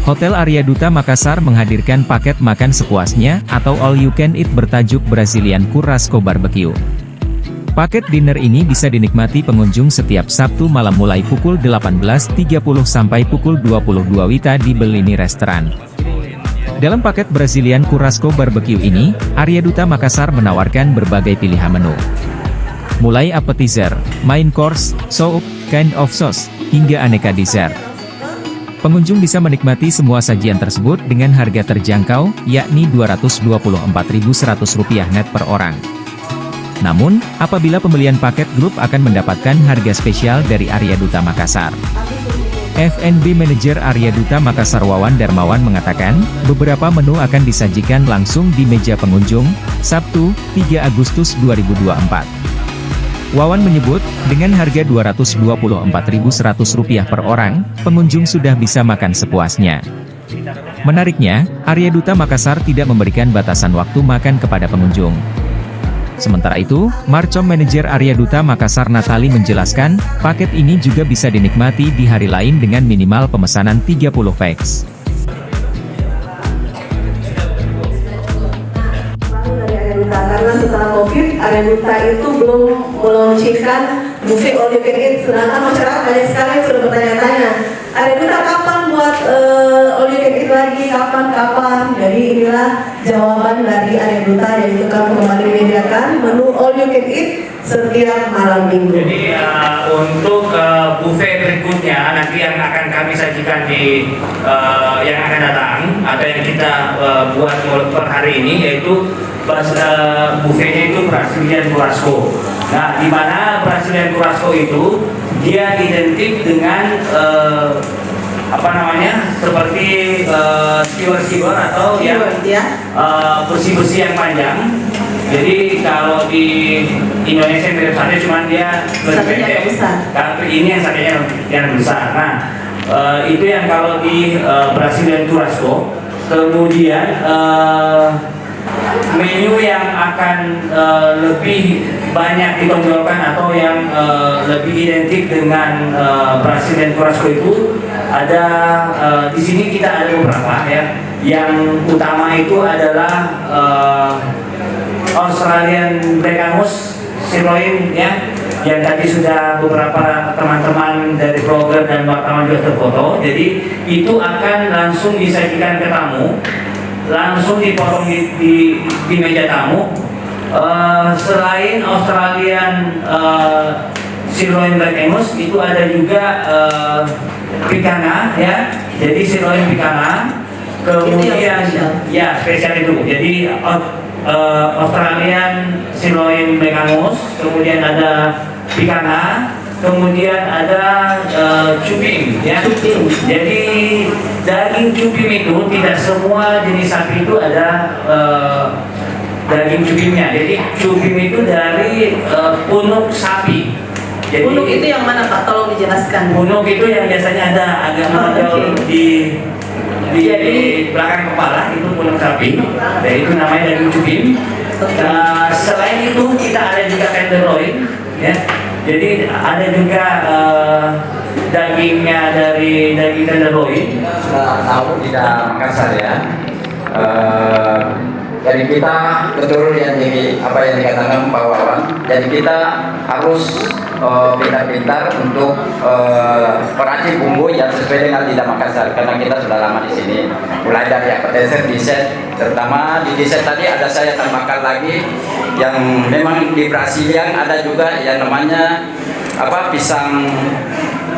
Hotel Arya Duta Makassar menghadirkan paket makan sepuasnya atau all you can eat bertajuk Brazilian Churrasco Barbecue. Paket dinner ini bisa dinikmati pengunjung setiap Sabtu malam mulai pukul 18.30 sampai pukul 22 WITA di Bellini Restaurant. Dalam paket Brazilian Churrasco Barbecue ini, Arya Duta Makassar menawarkan berbagai pilihan menu. Mulai appetizer, main course, soup, kind of sauce, hingga aneka dessert. Pengunjung bisa menikmati semua sajian tersebut dengan harga terjangkau, yakni Rp224.100 net per orang. Namun, apabila pembelian paket grup akan mendapatkan harga spesial dari Arya Duta Makassar. F&B Manager Arya Duta Makassar Wawan Darmawan mengatakan, beberapa menu akan disajikan langsung di meja pengunjung, Sabtu, 3 Agustus 2024. Wawan menyebut, dengan harga Rp224.100 per orang, pengunjung sudah bisa makan sepuasnya. Menariknya, Arya Duta Makassar tidak memberikan batasan waktu makan kepada pengunjung. Sementara itu, Marcom Manajer Arya Duta Makassar Natali menjelaskan, paket ini juga bisa dinikmati di hari lain dengan minimal pemesanan 30 packs. Karena setelah COVID, Arya Duta itu belum melaunchingkan buffet all you can eat. Sedangkan masyarakat banyak sekali yang sudah bertanya-tanya, Arya Duta kapan buat all you can eat lagi, kapan? Jadi inilah jawaban dari Arya Duta, yaitu kami kembali menyediakan menu all you can eat setiap malam minggu. Jadi untuk buffet berikutnya nanti yang akan kami sajikan di yang akan datang atau yang kita buat per hari ini, yaitu buffetnya itu Brazilian Churrasco. Nah, di mana Brazilian Churrasco itu dia identik dengan seperti skewer atau yang bersih-bersih yang panjang. Jadi kalau di Indonesia mirip sate, cuman dia lebih pendek. Tapi ini yang satenya yang besar. Nah, itu yang kalau di Brazilian Churrasco. Kemudian menu yang akan lebih banyak ditonjolkan atau yang lebih identik dengan Brazilian Churrasco itu ada di sini kita ada beberapa ya. Yang utama itu adalah Australian Black Angus sirloin ya, yang tadi sudah beberapa teman-teman dari vlogger dan wartawan juga terfoto. Jadi itu akan langsung disajikan ke tamu, langsung dipotong di meja tamu. Selain Australian sirloin Black Angus, itu ada juga pikana ya, jadi sirloin pikana. Kemudian ya spesial itu, jadi Australian sirloin Black Angus, kemudian ada pikana, kemudian ada cupim ya. Jadi daging cupim itu tidak semua jenis sapi itu ada daging cupimnya. Jadi cupim itu dari punuk sapi. Jadi, punuk itu yang mana Pak? Tolong dijelaskan. Punuk itu yang biasanya ada agak menonjol di belakang kepala, itu punuk sapi. Dan itu namanya daging cupim. Selain itu kita ada juga tenderloin ya. Jadi ada juga dagingnya dari daging tenderloin. Sudah tahu di dalam Makassar ya. Jadi kita betul yang dikatakan Pak Wawan. Jadi kita harus pintar-pintar untuk peracik bumbu yang sesuai dengan lidah Makassar, karena kita sudah lama di sini. Mulai dari appetizer, dessert, terutama di dessert tadi ada saya tambahkan lagi yang memang di Brazilian ada juga yang namanya pisang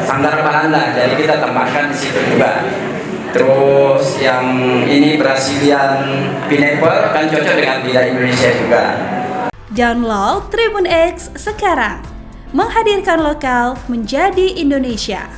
sanggar Belanda. Jadi kita tambahkan di situ juga. Terus yang ini Brazilian pineapple kan cocok dengan lidah Indonesia juga. Download Tribun X sekarang, menghadirkan lokal menjadi Indonesia.